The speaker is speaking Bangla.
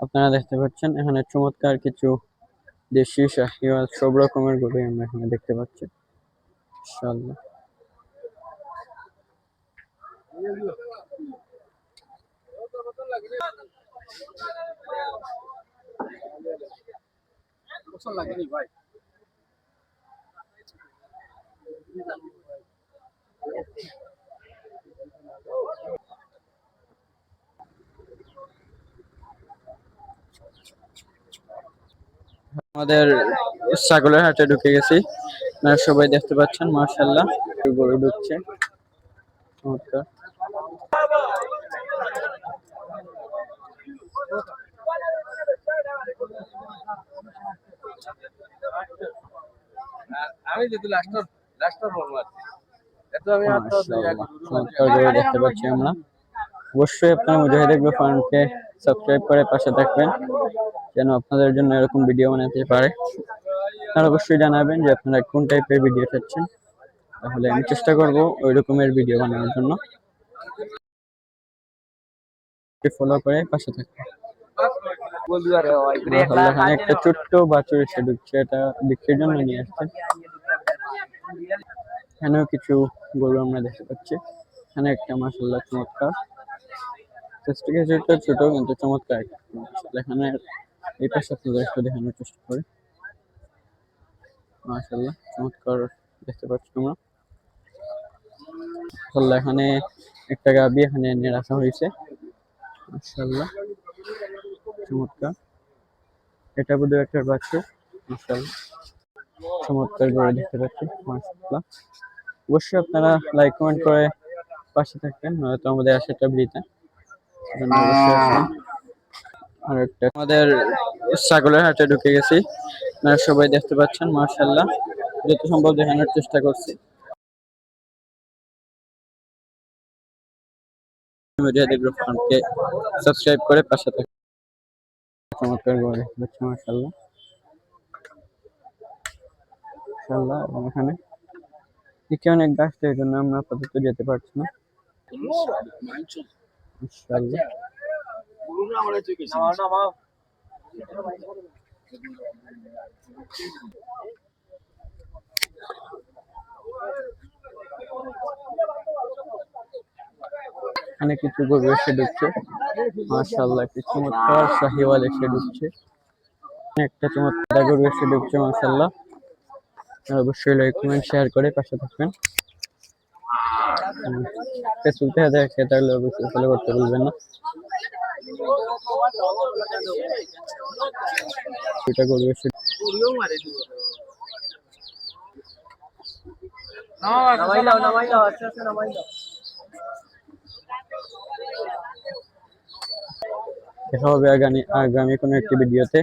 আপনারা দেখতে পাচ্ছেন এখানে চমৎকার কিছু দেশি শাহিওয়াল সব রকমের গরু আমরা এখানে দেখতে পাচ্ছি ইনশাআল্লাহ। আমাদের ছাগলের হাটে ঢুকে গেছি, আপনারা সবাই দেখতে পাচ্ছেন মাশাআল্লাহ গরু ঢুকছে চমৎকার। আমি যদি লাস্টার বলবো চমৎকার গরু দেখতে পাচ্ছি আমরা। অবশ্যই আপনারা মুজাহিদ এগ্রো ফার্মকে সাবস্ক্রাইব করে পাশে থাকবেন যেন আপনাদের জন্য এরকম ভিডিও বানাতে পারে। আপনারা অবশ্যই জানাবেন যে আপনারা কোন টাইপের ভিডিও চাচ্ছেন, তাহলে আমি চেষ্টা করব ওই রকমের ভিডিও বানানোর জন্য। ফলো করে পাশে থাকবেন। এখানে একটা ছোট্ট বাছুর এসে ঢুকছে, এটা বিক্রির জন্য নিয়ে আসছে। এখানেও কিছু গরু আমরা দেখতে পাচ্ছি। এখানে একটা মাশাআল্লাহ চমৎকার ছোট কিন্তু চমৎকার। এখানে এই পাশে আপনাদের একটু দেখানোর চেষ্টা করি। মাশাআল্লাহ চমৎকার দেখতে পাচ্ছি আমরা। মাশাআল্লাহ এখানে একটা গাভী এখানে এনে রাখা হয়েছে মাশাআল্লাহ চমৎকার। এটা বোধহয় একটা বাছুর মাশাআল্লাহ চমৎকার গরু দেখতে পাচ্ছি মাশাআল্লাহ। অবশ্যই আপনারা লাইক কমেন্ট করে পাশে থাকবেন, নয়তো আমাদের আশাটা বৃথা। আর একটা আমাদের ছাগলের হাটে ঢুকে গেছি, আপনারা সবাই দেখতে পাচ্ছেন মাশাআল্লাহ যত সম্ভব দেখানোর চেষ্টা করছি। মুজাহিদ এগ্রো ফার্মকে সাবস্ক্রাইব করে পাশে থাকবেন। চমৎকার গরু দেখতে পাচ্ছি মাশাআল্লাহ মাশাআল্লাহ। এবং এখানে দিকে অনেক গাছ, এই জন্য আমরা আপাতত যেতে পারছি না মাশাআল্লাহ। এখানে কিছু গরু এসে ঢুকছে মাশাআল্লাহ, একটি চমৎকার শাহিওয়াল এসে ঢুকছে, একটা চমৎকার গরু এসে ঢুকছে মাশাআল্লাহ। অবশ্যই লাইক কমেন্ট শেয়ার করে পাশে থাকবেন। ফেসবুকে দেখে তাহলে অবশ্যই ফলো করতে ভুলবেন না। এটা গরু এসে দেখা হবে আগামী কোনো একটি ভিডিওতে।